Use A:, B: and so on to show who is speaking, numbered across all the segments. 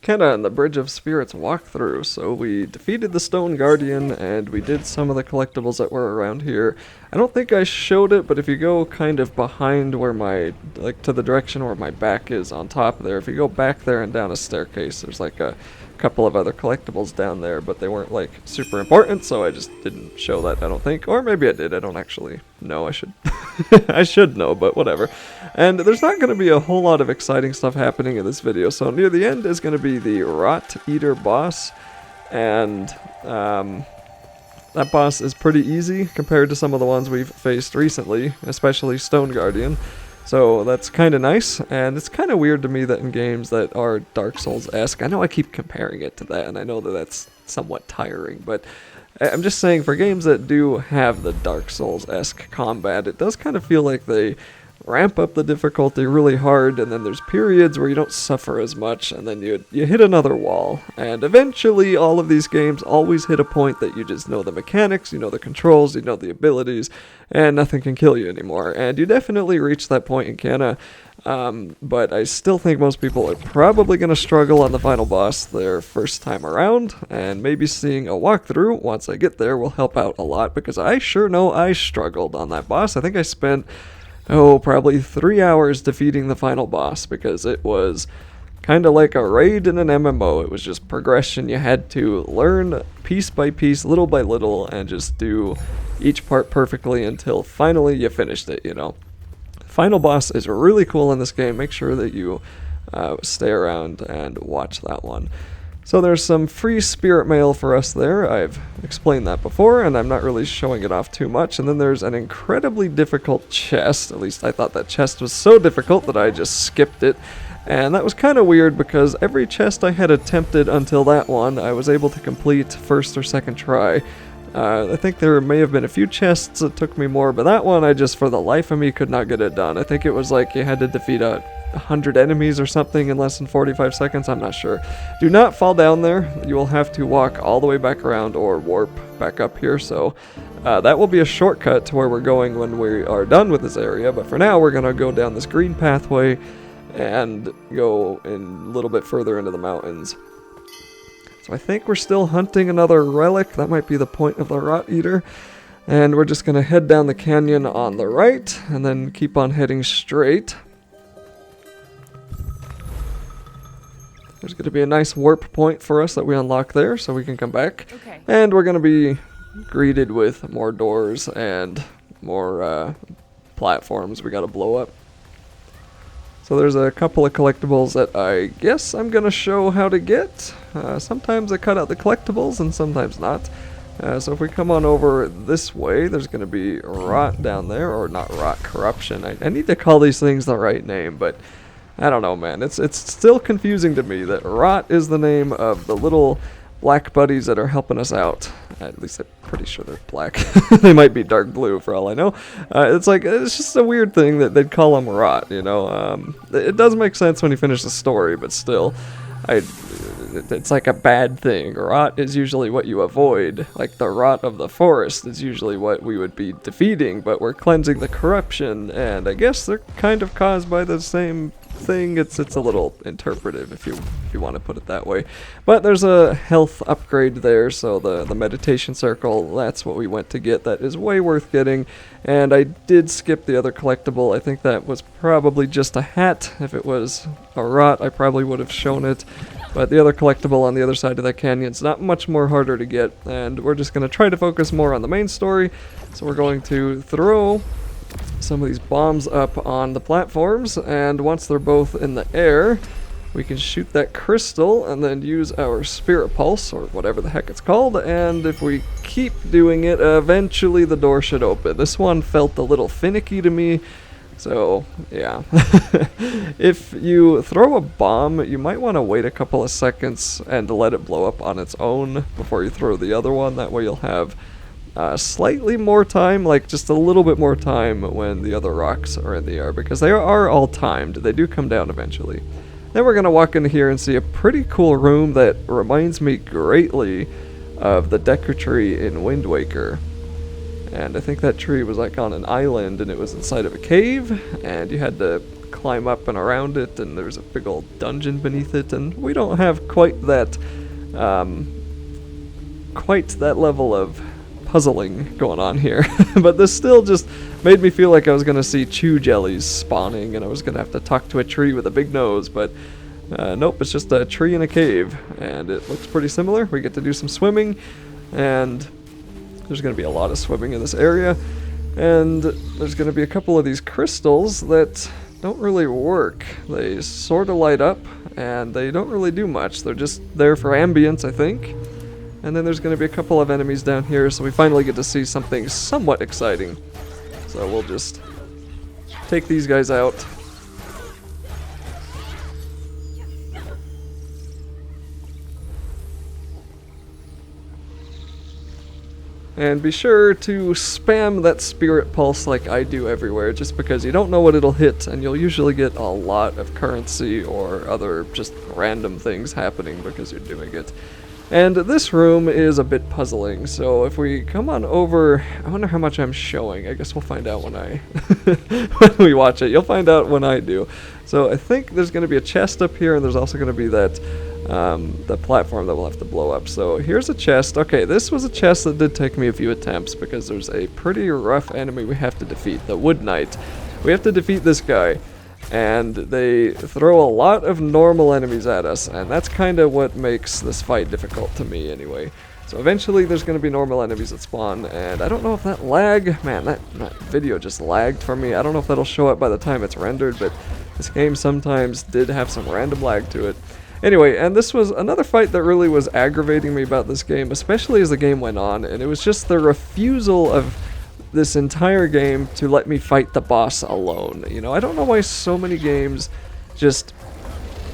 A: Kenna and the Bridge of Spirits walkthrough. So we defeated the Stone Guardian, and we did some of the collectibles that were around here. I don't think I showed it, but if you go kind of behind where my, like to the direction where my back is on top there, if you go back there and down a staircase, there's like a couple of other collectibles down there, but they weren't like super important, so I just didn't show that, I don't think. Or maybe I did, I don't actually know. I should I should know, but whatever. And there's not going to be a whole lot of exciting stuff happening in this video, so near the end is going to be the Rot Eater boss, and that boss is pretty easy compared to some of the ones we've faced recently, especially Stone Guardian. So that's kind of nice, and it's kind of weird to me that in games that are Dark Souls-esque, I know I keep comparing it to that, and I know that that's somewhat tiring, but I'm just saying for games that do have the Dark Souls-esque combat, it does kind of feel like they ramp up the difficulty really hard, and then there's periods where you don't suffer as much, and then you hit another wall. And eventually all of these games always hit a point that you just know the mechanics, you know the controls, you know the abilities, and nothing can kill you anymore. And you definitely reach that point in Kenna, but I still think most people are probably going to struggle on the final boss their first time around, and maybe seeing a walkthrough once I get there will help out a lot, because I sure know I struggled on that boss. I think I spent probably 3 hours defeating the final boss, because it was kind of like a raid in an MMO. It was just progression. You had to learn piece by piece, little by little, and just do each part perfectly until finally you finished it, you know. Final boss is really cool in this game. Make sure that you stay around and watch that one. So there's some free spirit mail for us there. I've explained that before, and I'm not really showing it off too much. And then there's an incredibly difficult chest. At least I thought that chest was so difficult that I just skipped it. And that was kind of weird, because every chest I had attempted until that one, I was able to complete first or second try. I think there may have been a few chests that took me more, but that one I just, for the life of me, could not get it done. I think it was like you had to defeat 100 enemies or something in less than 45 seconds, I'm not sure. Do not fall down there. You will have to walk all the way back around or warp back up here, so that will be a shortcut to where we're going when we are done with this area, but for now we're going to go down this green pathway and go a little bit further into the mountains. So I think we're still hunting another relic. That might be the point of the Rot Eater. And we're just going to head down the canyon on the right and then keep on heading straight. There's going to be a nice warp point for us that we unlock there, so we can come back.
B: Okay.
A: And we're going to be greeted with more doors and more platforms we got to blow up. So there's a couple of collectibles that I guess I'm going to show how to get. Sometimes I cut out the collectibles and sometimes not. So if we come on over this way, there's going to be Rot down there, or not Rot, Corruption. I need to call these things the right name, but I don't know, man. It's still confusing to me that Rot is the name of the little black buddies that are helping us out. At least I'm pretty sure they're black. They might be dark blue for all I know. It's just a weird thing that they'd call them Rot, you know. It does make sense when you finish the story, but still, it's like a bad thing. Rot is usually what you avoid. Like the rot of the forest is usually what we would be defeating, but we're cleansing the corruption, and I guess they're kind of caused by the same thing. It's a little interpretive if you want to put it that way. But there's a health upgrade there, so the meditation circle, that's what we went to get. That is way worth getting. And I did skip the other collectible. I think that was probably just a hat. If it was a Rot, I probably would have shown it. But the other collectible on the other side of that canyon is not much more harder to get, and we're just going to try to focus more on the main story. So we're going to throw some of these bombs up on the platforms, and once they're both in the air, we can shoot that crystal and then use our spirit pulse, or whatever the heck it's called, and if we keep doing it, eventually the door should open. This one felt a little finicky to me, so yeah. If you throw a bomb, you might want to wait a couple of seconds and let it blow up on its own before you throw the other one. That way you'll have slightly more time, like just a little bit more time when the other rocks are in the air, because they are all timed. They do come down eventually. Then we're going to walk in here and see a pretty cool room that reminds me greatly of the Deku Tree in Wind Waker. And I think that tree was like on an island, and it was inside of a cave, and you had to climb up and around it, and there's a big old dungeon beneath it, and we don't have quite that level of puzzling going on here. But this still just made me feel like I was going to see chew jellies spawning, and I was going to have to talk to a tree with a big nose, but nope, it's just a tree in a cave, and it looks pretty similar. We get to do some swimming, and there's going to be a lot of swimming in this area, and there's going to be a couple of these crystals that don't really work. They sort of light up, and they don't really do much. They're just there for ambience, I think. And then there's going to be a couple of enemies down here, so we finally get to see something somewhat exciting. So we'll just take these guys out. And be sure to spam that spirit pulse like I do everywhere, just because you don't know what it'll hit, and you'll usually get a lot of currency or other just random things happening because you're doing it. And this room is a bit puzzling, so if we come on over, I wonder how much I'm showing. I guess we'll find out when when we watch it. You'll find out when I do. So I think there's going to be a chest up here, and there's also going to be that the platform that we'll have to blow up. So here's a chest. Okay, this was a chest that did take me a few attempts because there's a pretty rough enemy we have to defeat, the Wood Knight. We have to defeat this guy, and they throw a lot of normal enemies at us, and that's kind of what makes this fight difficult to me anyway. So eventually there's going to be normal enemies that spawn, and I don't know if that lag, man, that video just lagged for me. I don't know if that'll show up by the time it's rendered, but this game sometimes did have some random lag to it. Anyway, and this was another fight that really was aggravating me about this game, especially as the game went on, and it was just the refusal of this entire game to let me fight the boss alone. You know, I don't know why so many games just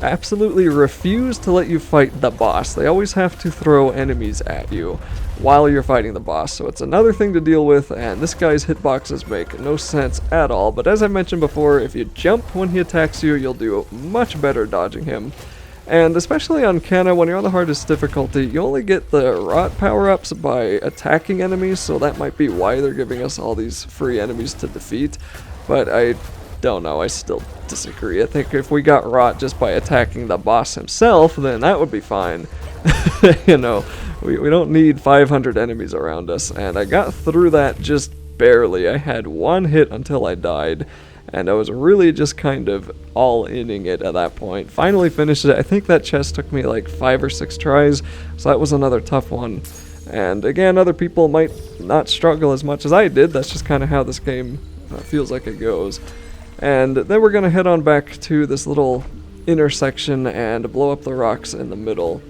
A: absolutely refuse to let you fight the boss. They always have to throw enemies at you while you're fighting the boss, so it's another thing to deal with, and this guy's hitboxes make no sense at all. But as I mentioned before, if you jump when he attacks you, you'll do much better dodging him. And especially on Kenna, when you're on the hardest difficulty, you only get the rot power-ups by attacking enemies, so that might be why they're giving us all these free enemies to defeat. But I don't know, I still disagree. I think if we got rot just by attacking the boss himself, then that would be fine. You know, we don't need 500 enemies around us, and I got through that just barely. I had one hit until I died, and I was really just kind of all-inning it at that point. Finally finished it. I think that chest took me like 5 or 6 tries, so that was another tough one. And again, other people might not struggle as much as I did. That's just kind of how this game feels like it goes. And then we're going to head on back to this little intersection and blow up the rocks in the middle.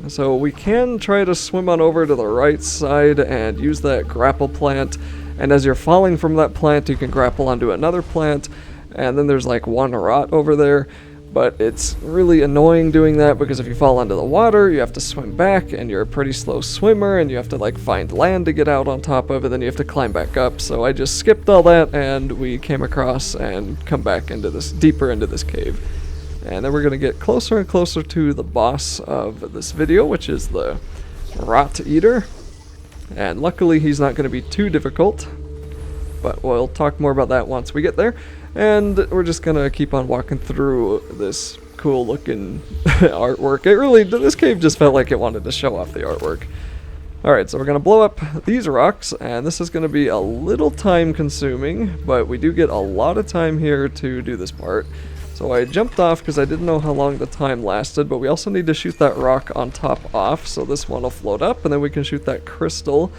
A: So we can try to swim on over to the right side and use that grapple plant. And as you're falling from that plant, you can grapple onto another plant, and then there's like one rot over there. But it's really annoying doing that because if you fall onto the water, you have to swim back, and you're a pretty slow swimmer, and you have to like find land to get out on top of it, then you have to climb back up. So I just skipped all that, and we came across and come back into this, deeper into this cave. And then we're going to get closer and closer to the boss of this video, which is the Rot Eater. And luckily he's not going to be too difficult, but we'll talk more about that once we get there. And we're just going to keep on walking through this cool looking artwork. This cave just felt like it wanted to show off the artwork. Alright, so we're going to blow up these rocks, and this is going to be a little time consuming, but we do get a lot of time here to do this part. So I jumped off because I didn't know how long the time lasted, but we also need to shoot that rock on top off, so this one will float up, and then we can shoot that crystal,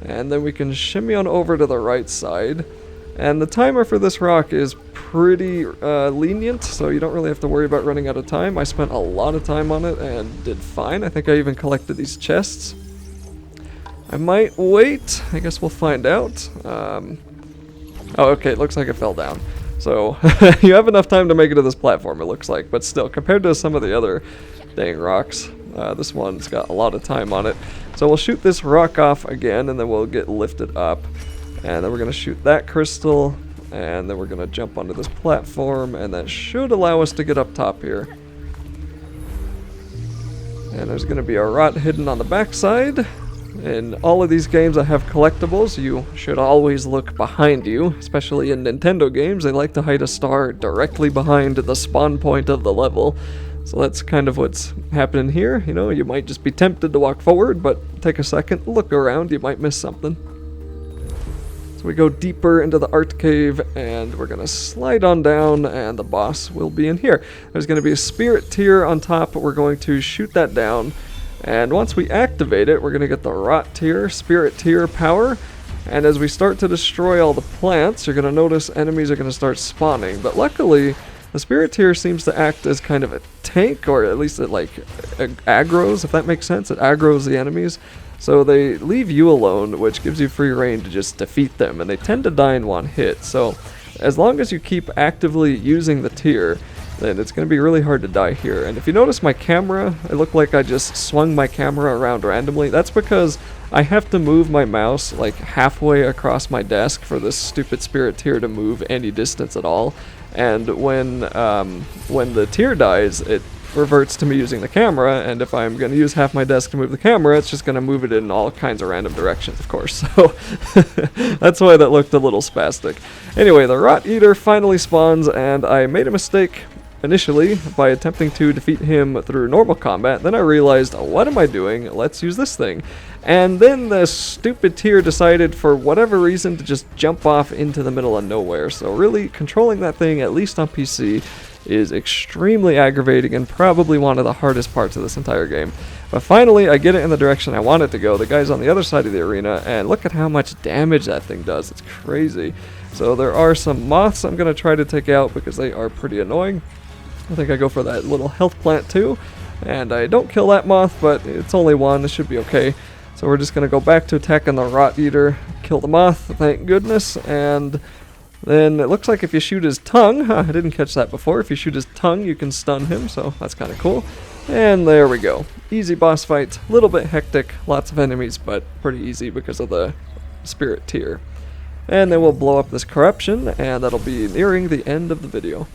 A: and then we can shimmy on over to the right side. And the timer for this rock is pretty lenient, so you don't really have to worry about running out of time. I spent a lot of time on it and did fine. I think I even collected these chests. I might wait. I guess we'll find out. Oh, okay, it looks like it fell down. So, you have enough time to make it to this platform, it looks like. But still, compared to some of the other dang rocks, this one's got a lot of time on it. So we'll shoot this rock off again, and then we'll get lifted up. And then we're going to shoot that crystal, and then we're going to jump onto this platform, and that should allow us to get up top here. And there's going to be a rot hidden on the backside. In all of these games that have collectibles, you should always look behind you, especially in Nintendo games. They like to hide a star directly behind the spawn point of the level. So that's kind of what's happening here. You know, you might just be tempted to walk forward, but take a second, look around, you might miss something. So we go deeper into the art cave, and we're going to slide on down, and the boss will be in here. There's going to be a spirit tear on top, but we're going to shoot that down. And once we activate it, we're going to get the rot tear, spirit tear power. And as we start to destroy all the plants, you're going to notice enemies are going to start spawning. But luckily, the spirit tear seems to act as kind of a tank, or at least it like aggroes, if that makes sense. It aggroes the enemies. So they leave you alone, which gives you free reign to just defeat them, and they tend to die in one hit. So as long as you keep actively using the tear, then it's going to be really hard to die here. And if you notice my camera, it looked like I just swung my camera around randomly. That's because I have to move my mouse like halfway across my desk for this stupid spirit tear to move any distance at all. And when the tear dies, it reverts to me using the camera, and if I'm going to use half my desk to move the camera, it's just going to move it in all kinds of random directions, of course. So that's why that looked a little spastic. Anyway, the Rot Eater finally spawns, and I made a mistake initially by attempting to defeat him through normal combat. Then I realized, what am I doing? Let's use this thing. And then the stupid tear decided for whatever reason to just jump off into the middle of nowhere. So really, controlling that thing, at least on PC, is extremely aggravating and probably one of the hardest parts of this entire game. But finally, I get it in the direction I want it to go. The guy's on the other side of the arena, and look at how much damage that thing does. It's crazy. So there are some moths I'm going to try to take out because they are pretty annoying. I think I go for that little health plant too. And I don't kill that moth, but it's only one. It should be okay. So we're just going to go back to attacking the Rot Eater, kill the moth, thank goodness, and then it looks like if you shoot his tongue, I didn't catch that before, if you shoot his tongue you can stun him, so that's kind of cool. And there we go. Easy boss fight, a little bit hectic, lots of enemies, but pretty easy because of the spirit tear. And then we'll blow up this corruption, and that'll be nearing the end of the video.